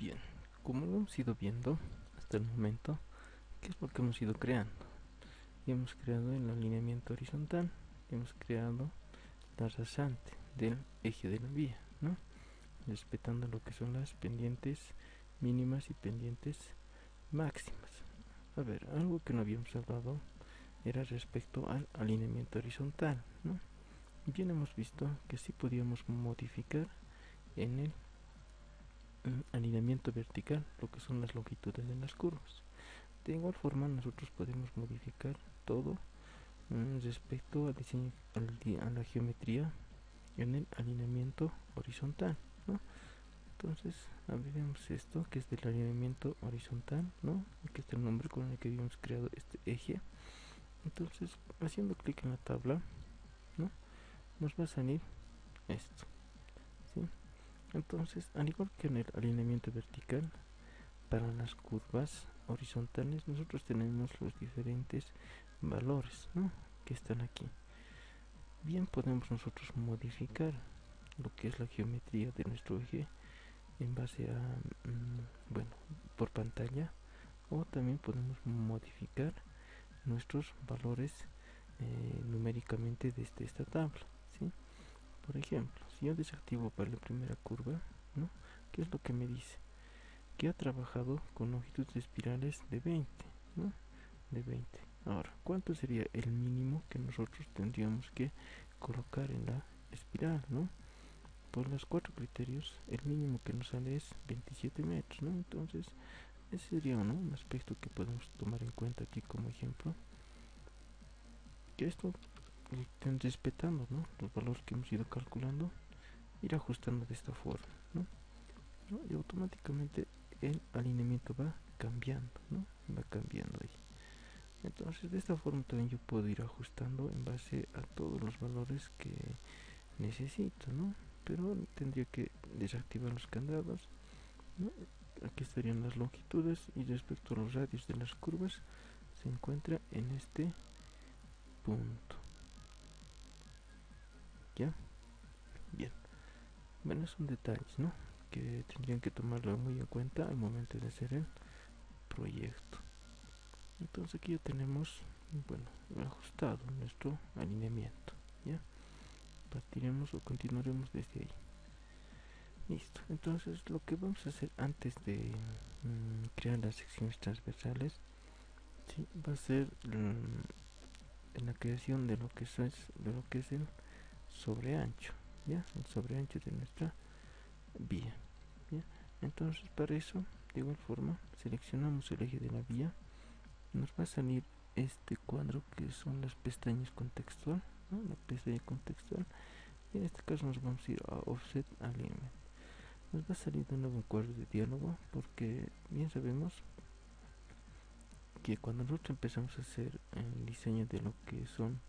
Bien, como lo hemos ido viendo hasta el momento, ¿qué es lo que hemos ido creando? Y hemos creado el alineamiento horizontal, hemos creado la rasante del eje de la vía, ¿no? Respetando lo que son las pendientes mínimas y pendientes máximas. A ver, algo que no habíamos hablado era respecto al alineamiento horizontal, ¿no? Bien hemos visto que sí podíamos modificar en el alineamiento vertical lo que son las longitudes de las curvas. De igual forma nosotros podemos modificar todo respecto al diseño, a la geometría en el alineamiento horizontal, ¿no? Entonces, vemos esto que es del alineamiento horizontal, ¿no? Que es el nombre con el que habíamos creado este eje. Entonces, haciendo clic en la tabla, ¿no? Nos va a salir esto, ¿sí? Entonces, al igual que en el alineamiento vertical, para las curvas horizontales nosotros tenemos los diferentes valores, ¿no? Que están aquí. Bien, podemos nosotros modificar lo que es la geometría de nuestro eje en base a, bueno, por pantalla, o también podemos modificar nuestros valores numéricamente desde esta tabla, ¿sí? Por ejemplo, si yo desactivo para la primera curva, ¿no? ¿Qué es lo que me dice? Que ha trabajado con longitudes de espirales de 20, ¿no? De 20. Ahora, ¿cuánto sería el mínimo que nosotros tendríamos que colocar en la espiral, ¿no? Por los cuatro criterios, el mínimo que nos sale es 27 metros, ¿no? Entonces, ese sería, ¿no?, un aspecto que podemos tomar en cuenta aquí como ejemplo. Que esto, respetando, ¿no?, los valores que hemos ido calculando, ir ajustando de esta forma, ¿no? Y automáticamente el alineamiento va cambiando, ¿no? Va cambiando ahí. Entonces, de esta forma también yo puedo ir ajustando en base a todos los valores que necesito, ¿no? Pero tendría que desactivar los candados, ¿no? Aquí estarían las longitudes y respecto a los radios de las curvas se encuentra en este punto. ¿Ya? Bien. Bueno, son detalles, ¿no?, que tendrían que tomarlo muy en cuenta al momento de hacer el proyecto. Entonces aquí ya tenemos, bueno, ajustado nuestro alineamiento. ¿Ya? Partiremos o continuaremos desde ahí. Listo. Entonces lo que vamos a hacer antes de crear las secciones transversales, ¿sí?, va a ser en la creación de lo que es el sobreancho, ¿ya? El sobreancho de nuestra vía, ¿ya? Entonces para eso, de igual forma, seleccionamos el eje de la vía. Nos va a salir este cuadro que son las pestañas contextual, ¿no? La pestaña contextual, y en este caso nos vamos a ir a Offset Alignment. Nos va a salir de nuevo un cuadro de diálogo, porque bien sabemos que cuando nosotros empezamos a hacer el diseño de lo que son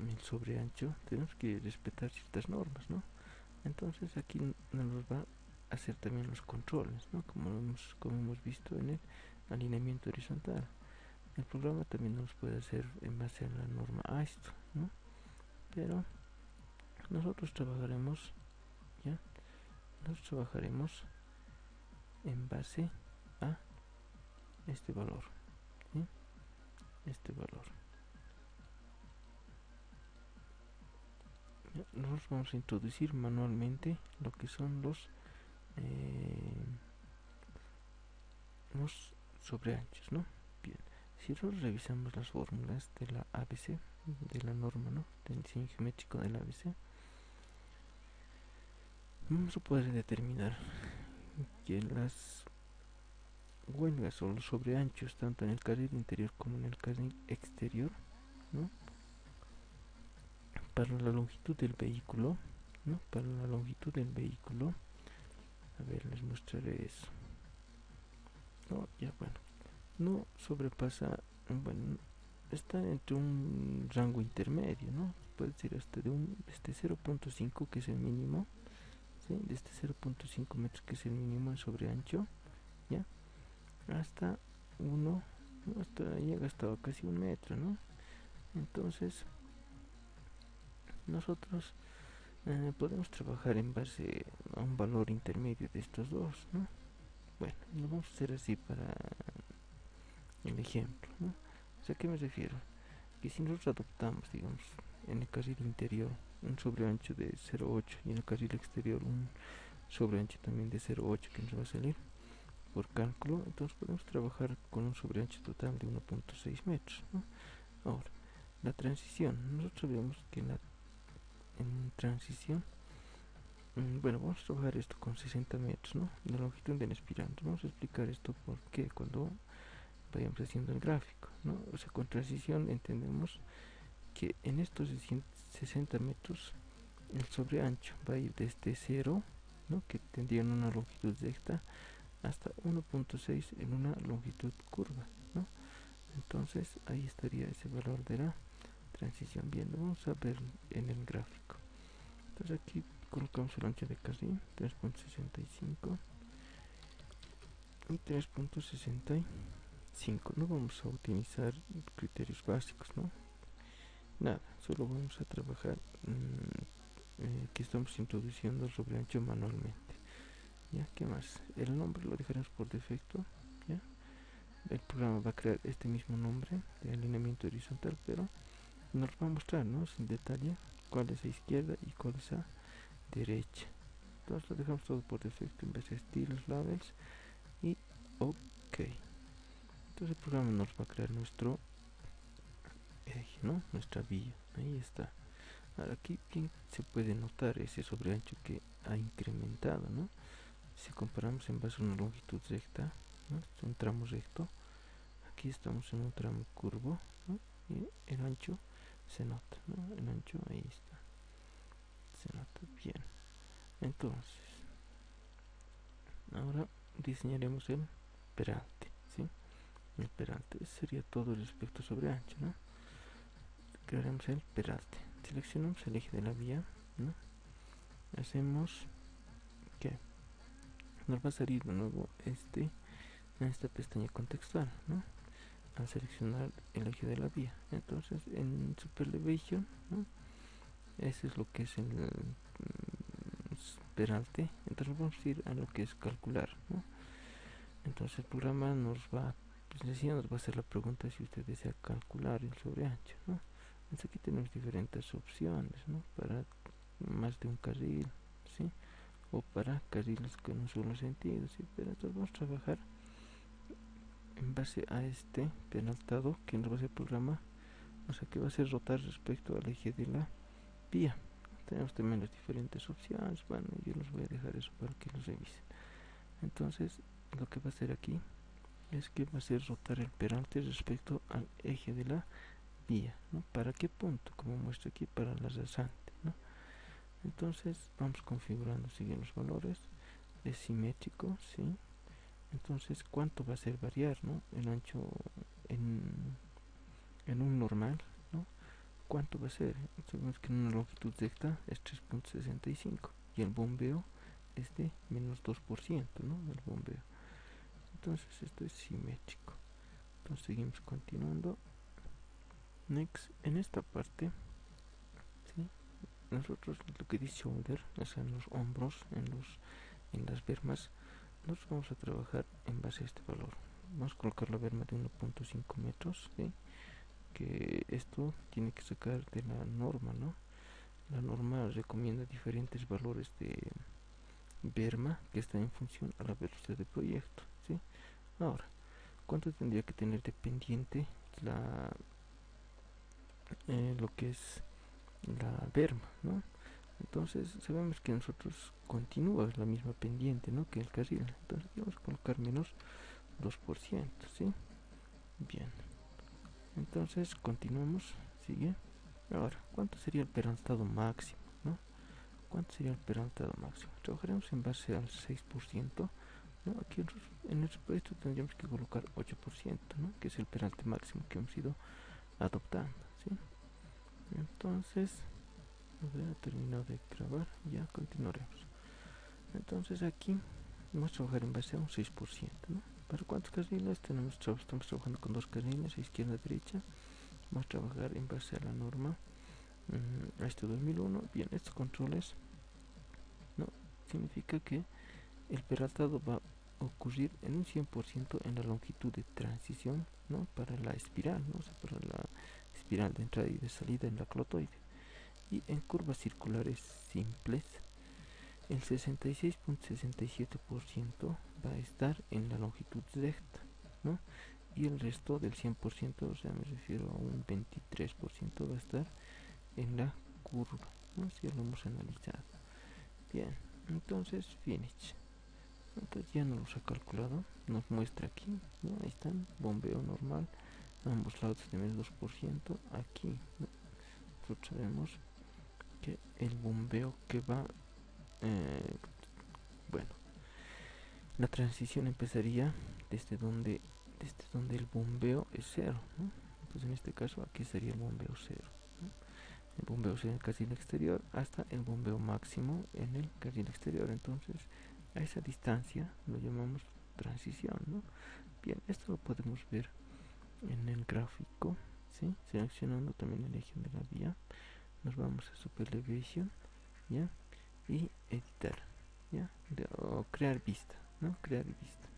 el sobreancho, tenemos que respetar ciertas normas, ¿no? Entonces aquí nos va a hacer también los controles, ¿no? Como hemos visto en el alineamiento horizontal. El programa también nos puede hacer en base a la norma AISTO, ¿no? Pero nosotros trabajaremos, ¿ya? Nosotros trabajaremos en base a este valor, ¿sí? Este valor. ¿Ya? Nosotros vamos a introducir manualmente lo que son los sobreanchos, ¿no? Bien. Si nosotros revisamos las fórmulas de la ABC, de la norma, ¿no?, del diseño geométrico de la ABC, vamos a poder determinar que las huelgas o los sobreanchos, tanto en el carril interior como en el carril exterior, ¿no?, para la longitud del vehículo, ¿no?, para la longitud del vehículo, a ver, les mostraré eso. No, ya, bueno, no sobrepasa, bueno, está entre un rango intermedio, ¿no? Puede ser hasta desde 0.5, que es el mínimo, ¿sí? Desde 0.5 metros, que es el mínimo en sobreancho, ¿ya? Hasta 1, ¿no? Hasta llega hasta casi 1 metro, ¿no? Entonces, nosotros podemos trabajar en base a un valor intermedio de estos dos, ¿no? Bueno, lo vamos a hacer así para el ejemplo, ¿no? O sea, ¿a qué me refiero? Que si nosotros adoptamos, digamos, en el carril interior un sobreancho de 0,8 y en el carril exterior un sobreancho también de 0,8 que nos va a salir por cálculo, entonces podemos trabajar con un sobreancho total de 1,6 metros, ¿no? Ahora, la transición, nosotros vemos que en transición, bueno, vamos a trabajar esto con 60 metros, ¿no? La longitud en espiral. Vamos a explicar esto porque cuando vayamos haciendo el gráfico, ¿no? O sea, con transición entendemos que en estos 60 metros el sobreancho va a ir desde 0, ¿no? Que tendrían una longitud recta, hasta 1,6 en una longitud curva, ¿no? Entonces ahí estaría ese valor de la transición. Bien, lo vamos a ver en el gráfico. Entonces aquí colocamos el ancho de carril 3,65 y 3,65. No vamos a utilizar criterios básicos, ¿no? Nada, solo vamos a trabajar que estamos introduciendo el sobreancho manualmente. ¿Ya? ¿Qué más? El nombre lo dejaremos por defecto. ¿Ya? El programa va a crear este mismo nombre de alineamiento horizontal, pero nos va a mostrar, ¿no? Sin detalle cuál es a izquierda y cuál es a derecha. Entonces lo dejamos todo por defecto en vez de estilos, labels y OK. Entonces el programa nos va a crear nuestro eje, ¿no? Nuestra vía. Ahí está. Ahora aquí bien se puede notar ese sobreancho que ha incrementado, ¿no? Si comparamos en base a una longitud recta, ¿no? Es un tramo recto. Aquí estamos en un tramo curvo, ¿no? Y el ancho se nota, ¿no? El ancho ahí está. Se nota bien. Entonces, ahora diseñaremos el peralte, ¿sí? El peralte sería todo el espectro sobre ancho, ¿no? Crearemos el peralte. Seleccionamos el eje de la vía, ¿no? Hacemos que nos va a salir de nuevo en esta pestaña contextual, ¿no? Al seleccionar el eje de la vía. Entonces en Superelevation, ¿no? Ese es lo que es el peralte. Entonces vamos a ir a lo que es calcular, ¿no? Entonces el programa nos va, pues nos va a hacer la pregunta si usted desea calcular el sobreancho, ¿no? Entonces aquí tenemos diferentes opciones, ¿no? Para más de un carril, ¿sí? O para carriles con un solo sentido, ¿sí? Pero entonces vamos a trabajar en base a este peraltado que nos va a hacer el programa, o sea que va a ser rotar respecto al eje de la vía. Tenemos también las diferentes opciones, bueno, yo les voy a dejar eso para que los revisen. Entonces lo que va a hacer aquí es que va a ser rotar el peralte respecto al eje de la vía, ¿no? ¿Para qué punto? Como muestra aquí, para la rasante, ¿no? Entonces vamos configurando, siguen los valores, es simétrico, ¿sí? Entonces, ¿cuánto va a ser variar, ¿no? El ancho en un normal, ¿no? ¿Cuánto va a ser? Sabemos que en una longitud recta es 3,65 y el bombeo es de menos 2%, ¿no? El bombeo. Entonces esto es simétrico. Entonces seguimos continuando. Next, en esta parte, ¿sí? Nosotros lo que dice shoulder, o sea, en los hombros, en las bermas, nosotros vamos a trabajar en base a este valor. Vamos a colocar la berma de 1,5 metros, ¿sí? Que esto tiene que sacar de la norma, ¿no? La norma recomienda diferentes valores de berma que están en función a la velocidad del proyecto, ¿sí? Ahora, ¿cuánto tendría que tener de pendiente lo que es la berma, ¿no? Entonces sabemos que nosotros continúa la misma pendiente, ¿no? Que el carril. Entonces vamos a colocar menos 2%, ¿sí? Bien. Entonces continuamos, sigue. Ahora, ¿cuánto sería el peraltado máximo, ¿no? ¿Cuánto sería el peraltado máximo? Trabajaremos en base al 6%, ¿no? Aquí en nuestro proyecto tendríamos que colocar 8%, ¿no? Que es el peralte máximo que hemos ido adoptando, ¿sí? Entonces, he terminado de grabar, ya continuaremos. Entonces aquí vamos a trabajar en base a un 6%, ¿no? ¿Para cuántos carriles? Estamos trabajando con dos carriles, a izquierda y derecha. Vamos a trabajar en base a la norma a este 2001. Bien, estos controles, ¿no? Significa que el peraltado va ocurrir en un 100% en la longitud de transición, ¿no? Para la espiral, ¿no? O sea, para la espiral de entrada y de salida en la clotoide. Y en curvas circulares simples, el 66.67% va a estar en la longitud recta, ¿no? Y el resto del 100%, o sea, me refiero a un 23%, va a estar en la curva, ¿no? Si ya lo hemos analizado. Bien, entonces finish. Entonces ya nos los ha calculado, nos muestra aquí, ¿no? Ahí están, bombeo normal, ambos lados de menos 2%, aquí, ¿no? Nosotros sabemos que el bombeo que va, eh, bueno, la transición empezaría desde donde el bombeo es cero, ¿no? Entonces en este caso aquí sería el bombeo cero, ¿no? El bombeo cero en el carril exterior hasta el bombeo máximo en el carril exterior. Entonces a esa distancia lo llamamos transición, ¿no? Bien, esto lo podemos ver en el gráfico, ¿sí? Seleccionando también el eje de la vía, nos vamos a Super Elevation, ¿ya? Y editar, ¿ya? O crear vista, ¿no? Crear vista.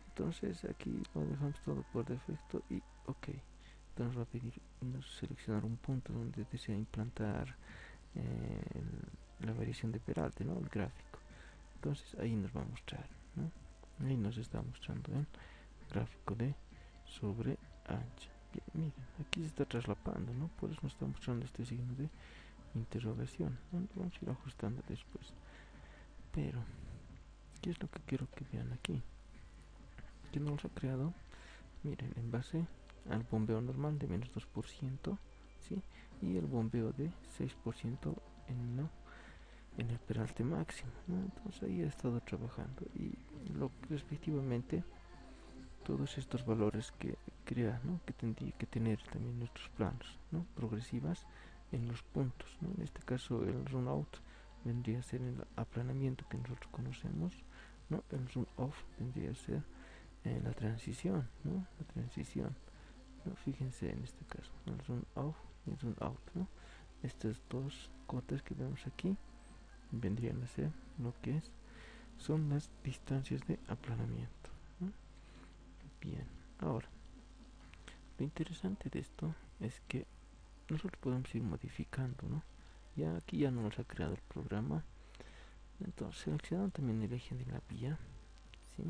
Entonces aquí lo dejamos todo por defecto y ok. Entonces nos va a pedir seleccionar un punto donde desea implantar eh, la variación de Peralte, ¿no? El gráfico. Entonces ahí nos va a mostrar, ¿no? Ahí nos está mostrando el gráfico de sobre ancha. Bien, miren, aquí se está traslapando, ¿no? Por eso nos está mostrando este signo de interrogación, ¿no? Vamos a ir ajustando después. Pero, ¿qué es lo que quiero que vean aquí? Que nos ha creado, miren, en base al bombeo normal de menos 2%, ¿sí? Y el bombeo de 6% en, ¿no? En el peralte máximo, ¿no? Entonces ahí he estado trabajando y respectivamente todos estos valores que crea, ¿no? Que tendría que tener también nuestros planos, ¿no? Progresivas en los puntos, ¿no? En este caso el run out vendría a ser el aplanamiento que nosotros conocemos, ¿no? El run off vendría a ser la transición, ¿no? La transición, ¿no? Fíjense en este caso, el run off y el run out, ¿no? Estas dos cotas que vemos aquí vendrían a ser lo que son las distancias de aplanamiento, ¿no? Bien, ahora lo interesante de esto es que nosotros podemos ir modificando, ¿no? Ya aquí ya nos ha creado el programa. Entonces seleccionando también el eje de la vía, ¿sí?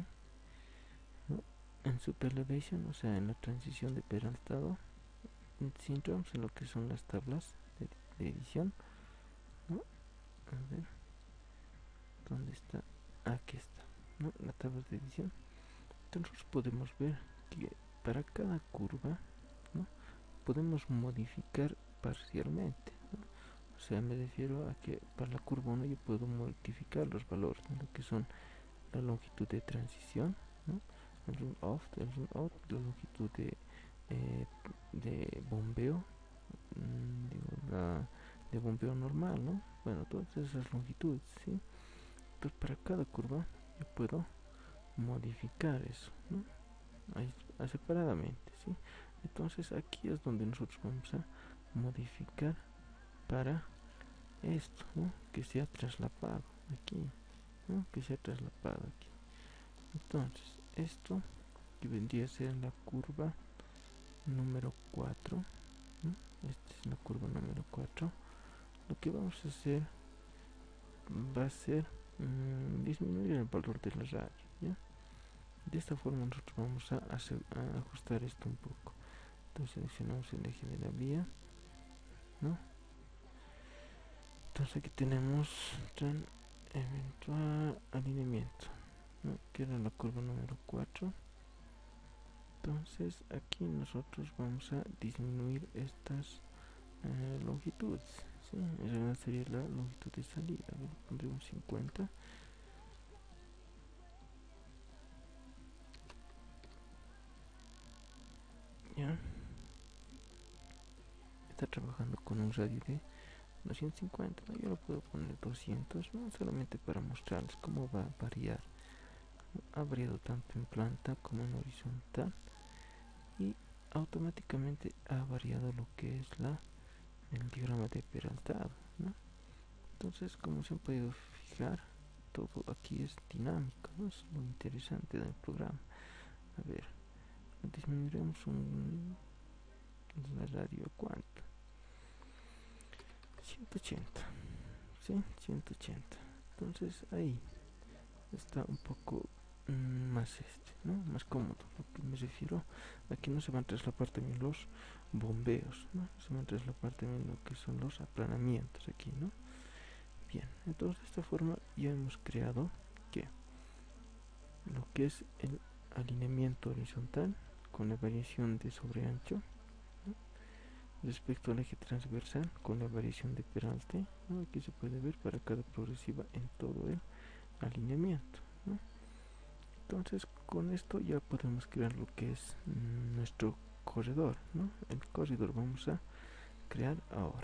¿No? En Super Elevation, o sea, en la transición de peraltado, si entramos en lo que son las tablas de edición, ¿no? A ver, ¿dónde está? Aquí está, ¿no? La tabla de edición. Entonces podemos ver que para cada curva, ¿no? Podemos modificar parcialmente, ¿no? O sea, me refiero a que para la curva 1 yo puedo modificar los valores de lo que son la longitud de transición, ¿no? El run off, el run out, la longitud de bombeo, digo, de bombeo normal, ¿no? Bueno, todas esas longitudes, ¿sí? Entonces para cada curva yo puedo modificar eso, ¿no? Ahí, separadamente, ¿sí? Entonces aquí es donde nosotros vamos a modificar para esto, ¿no? Que sea traslapado aquí, ¿no? Que sea traslapado aquí. Entonces esto que vendría a ser la curva número 4, ¿no? Esta es la curva número 4. Lo que vamos a hacer va a ser disminuir el valor de la radio, ¿ya? De esta forma nosotros vamos a ajustar esto un poco. Entonces seleccionamos el eje de la vía, ¿no? Entonces aquí tenemos eventual alineamiento, ¿no? Que era la curva número 4. Entonces aquí nosotros vamos a disminuir estas longitudes, ¿sí? En realidad sería la longitud de salida. A ver, pondremos 50. Ya está trabajando con un radio de 250, ¿no? Yo lo puedo poner 200, ¿no? Solamente para mostrarles cómo va a variar. Ha variado tanto en planta como en horizontal y automáticamente ha variado lo que es el diagrama de peraltado, ¿no? Entonces, como se han podido fijar, todo aquí es dinámico, ¿no? Es lo interesante del programa. A ver, disminuiremos la radio, ¿cuánto? 180, ¿sí? 180. Entonces ahí está un poco más ¿no? Más cómodo. Lo que me refiero, aquí no se van a traslapar también los bombeos, ¿no? Se van a traslapar también lo que son los aplanamientos aquí, ¿no? Bien, entonces de esta forma ya hemos creado que lo que es el alineamiento horizontal con la variación de sobreancho, ¿no? Respecto al eje transversal con la variación de peralte, ¿no? Aquí se puede ver para cada progresiva en todo el alineamiento, ¿no? Entonces con esto ya podemos crear lo que es nuestro corredor, ¿no? El corredor vamos a crear ahora.